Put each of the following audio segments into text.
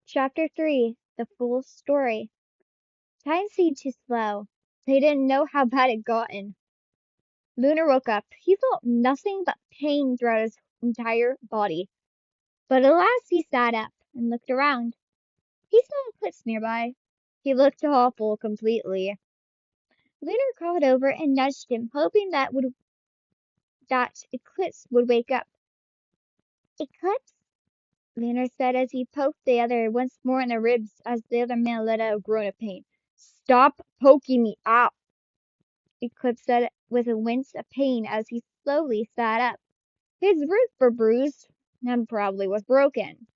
Chapter 3 The Full Story. Time seemed too slow. They didn't know how bad it gotten. Lunar woke up. He felt nothing but pain throughout his entire body. But at last he sat up and looked around. He saw Eclipse nearby. He looked awful completely. Lunar crawled over and nudged him, hoping that Eclipse would wake up. Eclipse? Lunar said as he poked the other once more in the ribs as the other man let out a groan of pain. Stop poking me out! Eclipse said with a wince of pain as he slowly sat up. His ribs were bruised and probably was broken.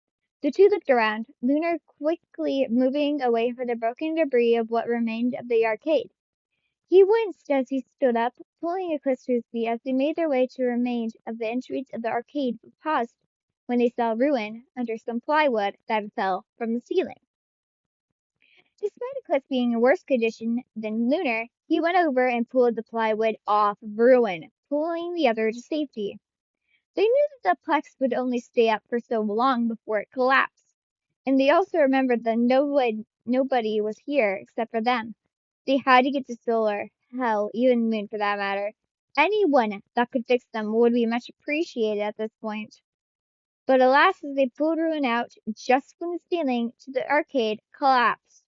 The two looked around, Lunar quickly moving away from the broken debris of what remained of the arcade. He winced as he stood up, pulling Eclipse to his feet as they made their way to the remains of the entrance of the arcade, but paused when they saw ruin under some plywood that fell from the ceiling. Despite Eclipse being in worse condition than Lunar, he went over and pulled the plywood off ruin, pulling the other to safety. They knew that the plex would only stay up for so long before it collapsed, and they also remembered that nobody was here except for them. They had to get to Solar, hell, even Moon for that matter. Anyone that could fix them would be much appreciated at this point. But alas, as they pulled Ruin out, just when the ceiling to the arcade collapsed.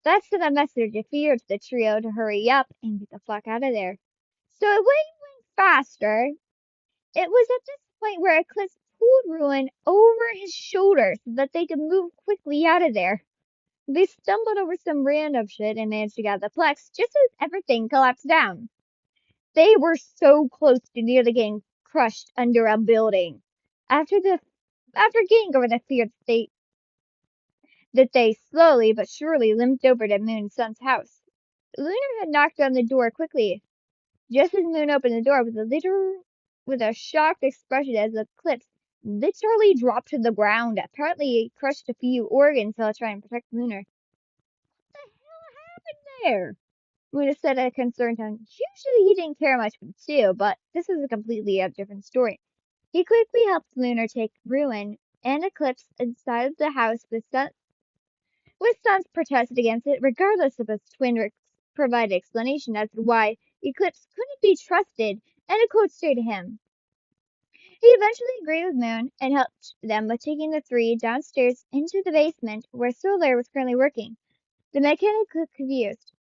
That sent a message of fear to the trio to hurry up and get the fuck out of there. So it went faster. It was at this point where Eclipse pulled Ruin over his shoulder so that they could move quickly out of there. They stumbled over some random shit and managed to get out of the plex just as everything collapsed down. They were so close to nearly getting crushed under a building. After getting over the fear that they slowly but surely limped over to Moon and Sun's house. Lunar had knocked on the door quickly. Just as Moon opened the door with a shocked expression as Eclipse literally dropped to the ground. Apparently it crushed a few organs while trying to protect Lunar. What the hell happened there? Luna said in a concerned tone. Usually he didn't care much for the two, but this is a completely different story. He quickly helped Lunar take Ruin and Eclipse inside of the house with Sun's protested against it, regardless of his twin provided explanation as to why Eclipse couldn't be trusted and a quote straight to him. He eventually agreed with Moon and helped them with taking the three downstairs into the basement where Solar was currently working. The mechanic looked confused.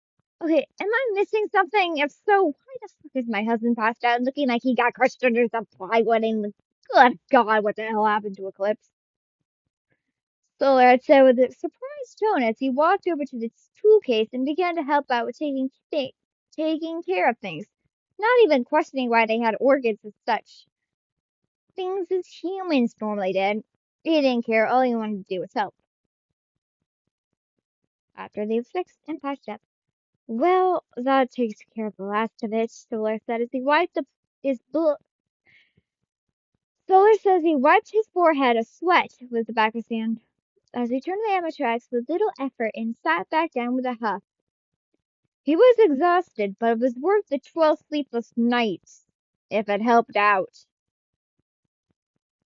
Okay, am I missing something? If so, why the fuck is my husband passed out looking like he got crushed under some plywood and good God, what the hell happened to Eclipse? Solar had said with a surprised tone as he walked over to the tool case and began to help out with taking care of things, not even questioning why they had organs as such. Things as humans normally did. He didn't care, all he wanted to do was help. After they fixed and patched up. Well, that takes care of the last of it, Solar said as he wiped his Solar says he wiped his forehead of sweat with the back of his hand as he turned the ammo tracks with little effort and sat back down with a huff. He was exhausted, but it was worth the 12 sleepless nights, if it helped out.